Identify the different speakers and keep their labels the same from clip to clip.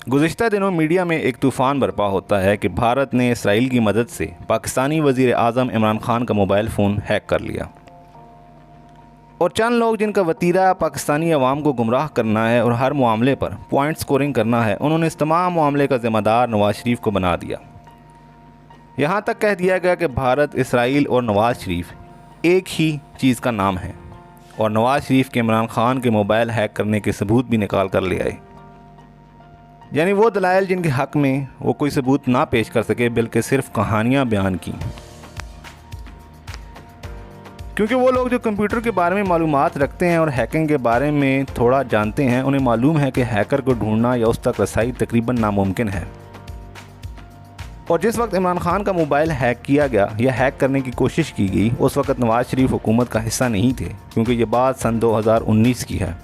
Speaker 1: गुज़िश्ता दिनों मीडिया में एक तूफ़ान बर्पा होता है कि भारत ने इसराइल की मदद से पाकिस्तानी वज़ीर आज़म इमरान खान का मोबाइल फ़ोन हैक कर लिया और चंद लोग जिनका वतीरा पाकिस्तानी अवाम को गुमराह करना है और हर मामले पर पॉइंट स्कोरिंग करना है, उन्होंने इस तमाम मामले का ज़िम्मेदार नवाज़ शरीफ को बना दिया। यहाँ तक कह दिया गया कि भारत, इसराइल और नवाज़ शरीफ एक ही चीज़ का नाम है और नवाज़ शरीफ के इमरान खान के मोबाइल हैक करने के सबूत भी निकाल कर ले आए। यानी वो दलाइल जिनके हक़ में वो कोई सबूत ना पेश कर सके, बल्कि सिर्फ कहानियाँ बयान की। क्योंकि वो लोग जो कंप्यूटर के बारे में मालूमात रखते हैं और हैकिंग के बारे में थोड़ा जानते हैं, उन्हें मालूम है कि हैकर को ढूंढना या उस तक रसाई तकरीबन नामुमकिन है। और जिस वक्त इमरान खान का मोबाइल हैक किया गया या हैक करने की कोशिश की गई, उस वक्त नवाज़ शरीफ हुकूमत का हिस्सा नहीं थे, क्योंकि ये बात सन 2019 की है।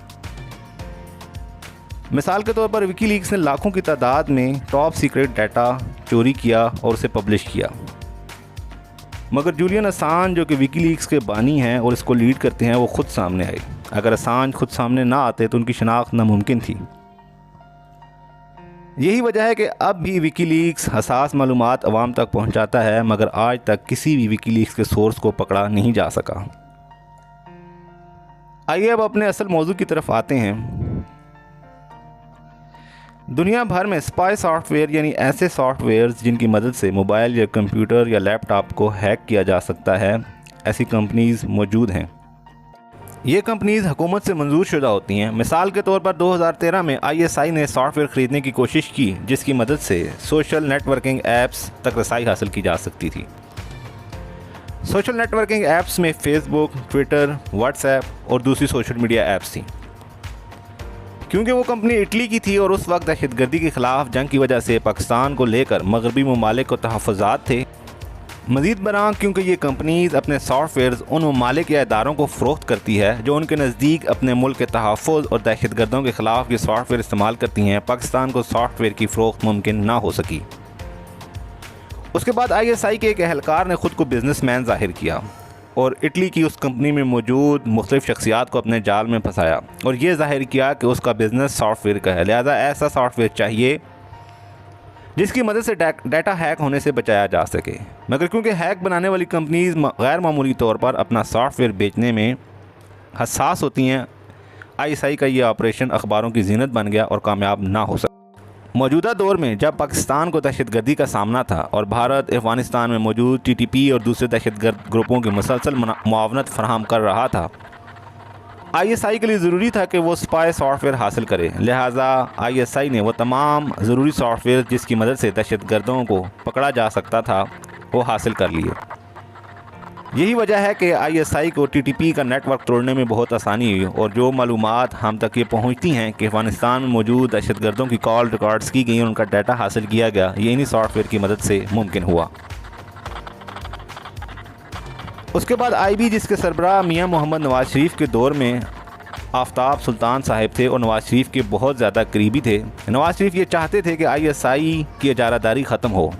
Speaker 1: मिसाल के तौर पर विकीलीक्स ने लाखों की तादाद में टॉप सीक्रेट डाटा चोरी किया और उसे पब्लिश किया, मगर जूलियन असांज जो कि विकीलीक्स के बानी हैं और इसको लीड करते हैं, वो खुद सामने आए। अगर असांज खुद सामने ना आते तो उनकी शनाख्त नामुमकिन थी। यही वजह है कि अब भी विकीलीक्स हसास मालूमात अवाम तक पहुंचाता है, मगर आज तक किसी भी विकीलीक्स के सोर्स को पकड़ा नहीं जा सका। आइए अब अपने असल मौजू की तरफ आते हैं। दुनिया भर में स्पाई सॉफ्टवेयर यानी ऐसे सॉफ्टवेयर्स जिनकी मदद से मोबाइल या कंप्यूटर या लैपटॉप को हैक किया जा सकता है, ऐसी कंपनीज़ मौजूद हैं। ये कंपनीज़ हुकूमत से मंजूर शुदा होती हैं। मिसाल के तौर पर 2013 में ISI ने सॉफ्टवेयर ख़रीदने की कोशिश की, जिसकी मदद से सोशल नेटवर्किंग ऐप्स तक रसाई हासिल की जा सकती थी। सोशल नेटवर्किंग ऐप्स में फेसबुक, ट्विटर, व्हाट्सएप और दूसरी सोशल मीडिया ऐप्स थी। क्योंकि वो कंपनी इटली की थी और उस वक्त दहशतगर्दी के ख़िलाफ़ जंग की वजह से पाकिस्तान को लेकर मगरबी ममालिक को तहफ़्फ़ुज़ात थे। मज़ीद बरां क्योंकि ये कंपनीज़ अपने सॉफ्टवेयर्स उन ममालिक या इदारों को फ़रोख्त करती है जो उनके नज़दीक अपने मुल्क के तहफ़्फ़ुज़ और दहशतगर्दों के ख़िलाफ़ ये सॉफ्टवेयर इस्तेमाल करती हैं, पाकिस्तान को सॉफ्टवेयर की फ़रोख्त मुमकिन ना हो सकी। उसके बाद ISI के एक एहलकार ने ख़ुद को बिजनेसमैन ज़ाहिर किया और इटली की उस कंपनी में मौजूद मुख्तलिफ़ शख्सियात को अपने जाल में फंसाया और ये ज़ाहिर किया कि उसका बिज़नेस सॉफ्टवेयर का है, लिहाजा ऐसा सॉफ्टवेयर चाहिए जिसकी मदद से डाटा हैक होने से बचाया जा सके। मगर क्योंकि हैक बनाने वाली कंपनीज़ गैर मामूली तौर पर अपना सॉफ्टवेयर बेचने में हसास होती हैं, ISI का ये ऑपरेशन अखबारों की जीनत बन गया और कामयाब ना हो सका। मौजूदा दौर में जब पाकिस्तान को दहशतगर्दी का सामना था और भारत अफ़गानिस्तान में मौजूद TTP और दूसरे दहशतगर्द ग्रुपों की मुसलसल मुआवनत फराहम कर रहा था, ISI के लिए ज़रूरी था कि वो स्पाई सॉफ्टवेयर हासिल करे। लिहाजा ISI ने वो तमाम ज़रूरी सॉफ्टवेयर जिसकी मदद से दहशतगर्दों को पकड़ा जा सकता था, वो हासिल कर लिए। यही वजह है कि ISI को TTP का नेटवर्क तोड़ने में बहुत आसानी हुई और जो मालूमात हम तक ये पहुंचती हैं कि अफ़गानिस्तान में मौजूद दहशतगर्दों की कॉल रिकॉर्ड्स की गई और उनका डाटा हासिल किया गया, ये इन्हीं सॉफ्टवेयर की मदद से मुमकिन हुआ। उसके बाद IB, जिसके सरबराह मियाँ मोहम्मद नवाज़ शरीफ के दौर में आफ्ताब सुल्तान साहिब थे और नवाज़ शरीफ के बहुत ज़्यादा करीबी थे। नवाज़ शरीफ ये चाहते थे कि ISI की इजारादारी ख़त्म हो।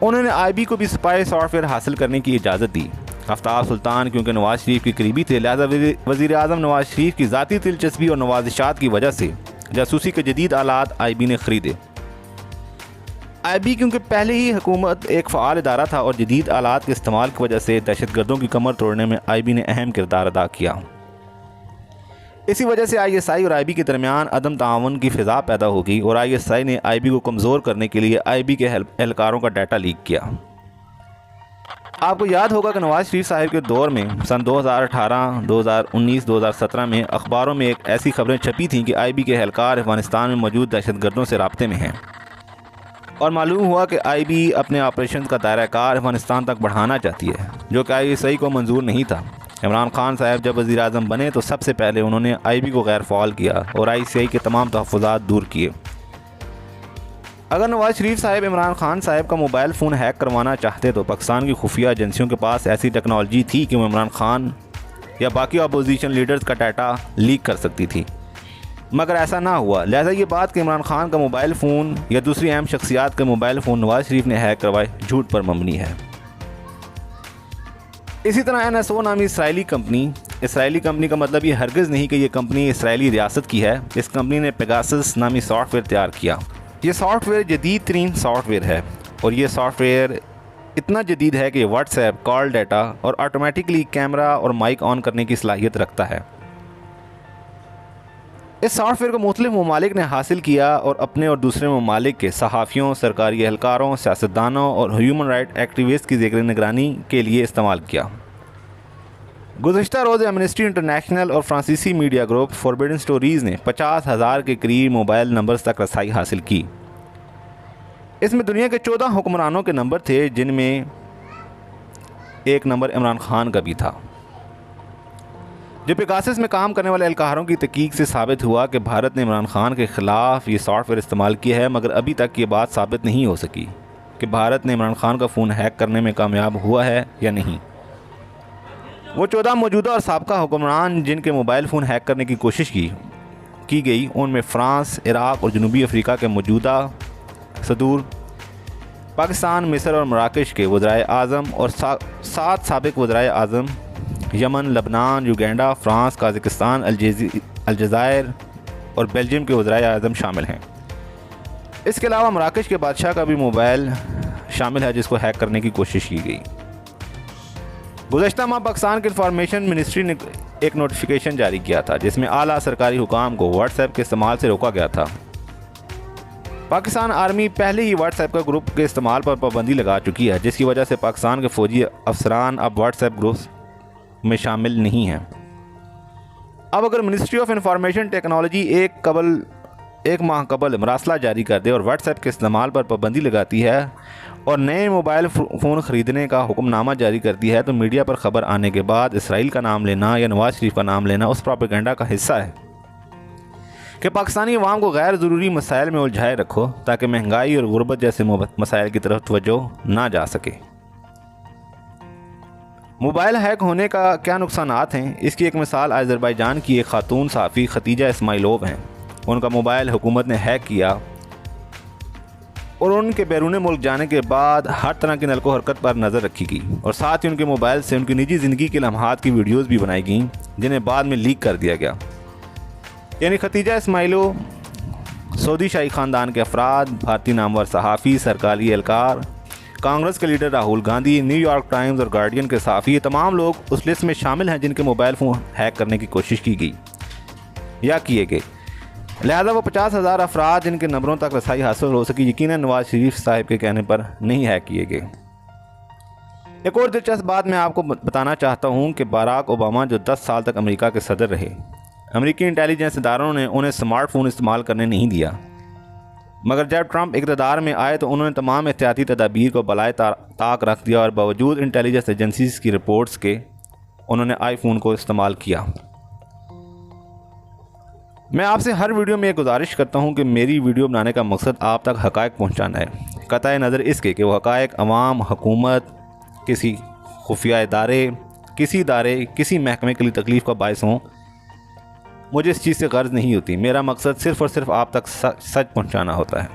Speaker 1: उन्होंने IB को भी स्पाई सॉफ्टवेयर हासिल करने की इजाज़त दी। आफ्ताब सुल्तान क्योंकि नवाज़ शरीफ के करीबी थे, लिहाजा वज़ीर आज़म नवाज़ शरीफ की ज़ाती दिलचस्पी और नवाजिशात की वजह से जासूसी के जदीद आलात IB ने ख़रीदे। IB क्योंकि पहले ही हुकूमत एक फ़ाल इदारा था और जदीद आलात के इस्तेमाल की वजह से दहशतगर्दों की कमर तोड़ने में IB ने अहम किरदार अदा किया। इसी वजह से ISI और IB के दरमियान अदम ताआवुन की फ़िज़ा पैदा हो गई और ISI ने IB को कमज़ोर करने के लिए IB के एहलकारों का डाटा लीक किया। आपको याद होगा कि नवाज़ शरीफ साहब के दौर में सन 2018, 2019, 2017 में अखबारों में एक ऐसी खबरें छपी थीं कि IB के एहलकार अफ़गानिस्तान में मौजूद दहशतगर्दों से राब्ते में हैं और मालूम हुआ कि IB अपने ऑपरेशन का दायरा कार अफ़गानिस्तान तक बढ़ाना चाहती है, जो कि ISI को मंजूर नहीं था। इमरान खान साहब जब वज़ीर आज़म बने तो सबसे पहले उन्होंने IB को गैर फ़ाल किया और ICI के तमाम तहफ़्फ़ुज़ात दूर किए। अगर नवाज़ शरीफ साहब इमरान खान साहब का मोबाइल फ़ोन हैक करवाना चाहते तो पाकिस्तान की खुफिया एजेंसियों के पास ऐसी टेक्नोलॉजी थी कि वो इमरान खान या बाकी अपोजिशन लीडर्स का डाटा लीक कर सकती थी, मगर ऐसा ना हुआ। लिहाजा ये बात कि इमरान खान का मोबाइल फ़ोन या दूसरी अहम शख्सियात के मोबाइल फ़ोन नवाज़ शरीफ ने हैक करवाए, झूठ पर मबनी है। इसी तरह NSO नामी इसराइली कंपनी इसराइली कंपनी का मतलब ये हरगिज़ नहीं कि ये कंपनी इसराइली रियासत की है। इस कंपनी ने पेगासस नामी सॉफ्टवेयर तैयार किया। ये सॉफ्टवेयर जदीद तरीन सॉफ्टवेयर है और ये सॉफ्टवेयर इतना जदीद है कि ये व्हाट्सएप, कॉल डाटा और ऑटोमेटिकली कैमरा और माइक ऑन करने की सलाहियत रखता है। इस सॉफ्टवेयर को मुख्तलिफ ममालिक ने हासिल किया और अपने और दूसरे ममालिक के सहाफ़ियों, सरकारी एहलकारों, सियासतदानों और ह्यूमन राइट एक्टिविस्ट की ज़ेर निगरानी के लिए इस्तेमाल किया। गुज़श्ता रोज़ एमनेस्टी इंटरनेशनल और फ्रांसीसी मीडिया ग्रुप फॉरबिडन स्टोरीज़ ने 50,000 के करीब मोबाइल नंबर्स तक रसाई हासिल की। इसमें दुनिया के 14 हुक्मरानों के नंबर थे, जिनमें एक नंबर इमरान खान का भी था। जब पेगासस में काम करने वाले एहलकारों की तहकीक से साबित हुआ कि भारत ने इमरान खान के ख़िलाफ़ ये सॉफ्टवेयर इस्तेमाल किया है, मगर अभी तक ये बात साबित नहीं हो सकी कि भारत ने इमरान खान का फ़ोन हैक करने में कामयाब हुआ है या नहीं। वो 14 मौजूदा और साबका हुक्मरान जिनके मोबाइल फ़ोन हैक करने की कोशिश की गई, उनमें फ़्रांस, इराक़ और जनूबी अफ्रीका के मौजूदा सदूर, पाकिस्तान, मिस्र और मराकश के वज़राए आज़म और 7 साबिक़ वज़राए आज़म, यमन, लबनान, युगांडा, फ़्रांस, काज़ाकिस्तान, अलजायर और बेल्जियम के वज़राए आज़म शामिल हैं। इसके अलावा मराकश के बादशाह का भी मोबाइल शामिल है, जिसको हैक करने की कोशिश की गई। गुज़श्ता माह पाकिस्तान के इंफॉर्मेशन मिनिस्ट्री ने एक नोटिफिकेशन जारी किया था, जिसमें आला सरकारी हुकाम को व्हाट्सएप के इस्तेमाल से रोका गया था। पाकिस्तान आर्मी पहले ही व्हाट्सएप का ग्रुप के इस्तेमाल पर पाबंदी लगा चुकी है, जिसकी वजह से पाकिस्तान के फ़ौजी अफसरान अब व्हाट्सएप ग्रुप में शामिल नहीं हैं। अब अगर मिनिस्ट्री ऑफ इंफॉर्मेशन टेक्नोलॉजी एक माह कबल मरासला जारी कर दे और व्हाट्सएप के इस्तेमाल पर पाबंदी लगाती है और नए मोबाइल फ़ोन ख़रीदने का हुक्मनामा जारी करती है, तो मीडिया पर ख़बर आने के बाद इसराइल का नाम लेना या नवाज़ शरीफ का नाम लेना उस प्रोपेगेंडा का हिस्सा है कि पाकिस्तानी अवाम को गैर ज़रूरी मसाइल में उलझाए रखो, ताकि महंगाई और गुर्बत जैसे मसाइल की तरफ तवज्जो ना जा सके। मोबाइल हैक होने का क्या नुकसानात हैं, इसकी एक मिसाल अज़रबैजान की एक खातून सहाफ़ी खतीजा इस्माइलोव हैं। उनका मोबाइल हुकूमत ने हैक किया और उनके बैरून मुल्क जाने के बाद हर तरह की नलको हरकत पर नज़र रखी गई और साथ ही उनके मोबाइल से उनकी निजी ज़िंदगी के लम्हात की वीडियोज़ भी बनाई गईं, जिन्हें बाद में लीक कर दिया गया। यानी खतीजा इस्माइलोव सऊदी शाही ख़ानदान के अफराद, भारतीय नामवर सहाफ़ी, सरकारी एहलकार, कांग्रेस के leader Rahul Gandhi, New York times और गार्डियन के सहाफ़ी, ये तमाम लोग उस लिस्ट में शामिल हैं जिनके मोबाइल फ़ोन हैक करने की कोशिश की गई या किए गए। लिहाजा वो 50,000 अफराद जिनके नंबरों तक रसाई हासिल हो सकी, यकीनन नवाज़ शरीफ साहब के कहने पर नहीं हैक किए गए। एक और दिलचस्प बात मैं आपको बताना चाहता हूँ कि बराक ओबामा जो 10 साल तक अमेरिका के सदर रहे, अमेरिकी इंटेलिजेंस इदारों ने उन्हें स्मार्टफोन इस्तेमाल करने नहीं दिया, मगर जब ट्रंप इक़्तिदार में आए तो उन्होंने तमाम एहतियाती तदाबीर को बलाए ताक रख दिया और बावजूद इंटेलिजेंस एजेंसीज़ की रिपोर्ट्स के उन्होंने आईफोन को इस्तेमाल किया। मैं आपसे हर वीडियो में एक गुजारिश करता हूं कि मेरी वीडियो बनाने का मकसद आप तक हक़ाइक़ पहुंचाना है, क़तई नज़र इसके कि वह हक़ाइक़ अवाम, हुकूमत, किसी खुफिया इदारे, किसी महकमे के लिए तकलीफ़ का बायस हों। मुझे इस चीज़ से गर्ज़ नहीं होती। मेरा मकसद सिर्फ़ और सिर्फ आप तक सच पहुंचाना होता है।